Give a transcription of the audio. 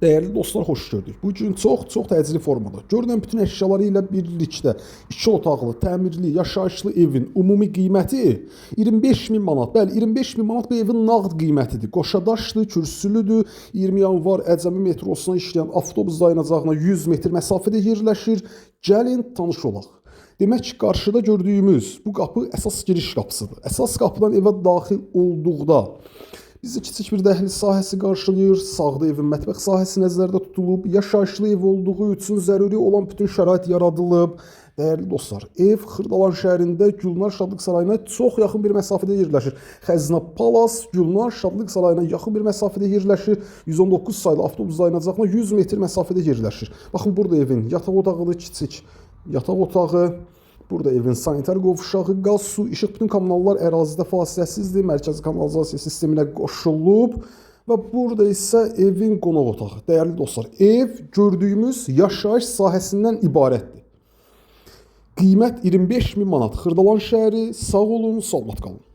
Değerli dostlar, hoş gördük. Bugün çox təcili formada görünən bütün əşyaları ilə birlikdə 2 otaqlı, təmirli, yaşayışlı evin ümumi qiyməti 25.000 manat. Bəli, 25.000 manat bu evin nağd qiymətidir. Qoşadaşdır, kürsülüdür. 20 yanvar Əcəmi metrosuna işləyən avtobus dayanacağına 100 metr məsafədə yerləşir. Gəlin tanış olaq. Demək ki, qarşıda gördüyümüz bu qapı əsas giriş qapısıdır. Əsas qapıdan evə daxil olduqda bizi kiçik bir dəhliz sahəsi qarşılayır. Sağda evin mətbəx sahəsi nəzərdə tutulub. Yaşayışlı ev olduğu üçün zəruri olan bütün şərait yaradılıb. Dəyərli dostlar, ev Xırdalan şəhərində Gülnar Şadlıq Sarayına çox yaxın bir məsafədə yerləşir. Xəzinə Palas Gülnar Şadlıq Sarayına yaxın bir məsafədə yerləşir. 119 saylı avtobus dayanacağına 100 metr məsafədə yerləşir. Baxın, burada evin yataq otağıdır, kiçik yataq otağı. Burada evin sanitar qovşağı, qaz, su, işıq, bütün kommunallar ərazidə fasiləsizdir. Mərkəzi kanalizasiya sisteminə qoşulub və burada isə evin qonaq otağı. Dəyərli dostlar, ev gördüyümüz yaşayış sahəsindən ibarətdir. Qiymət 25.000 manat. Xırdalan şəhəri. Sağ olun, salamat qalın.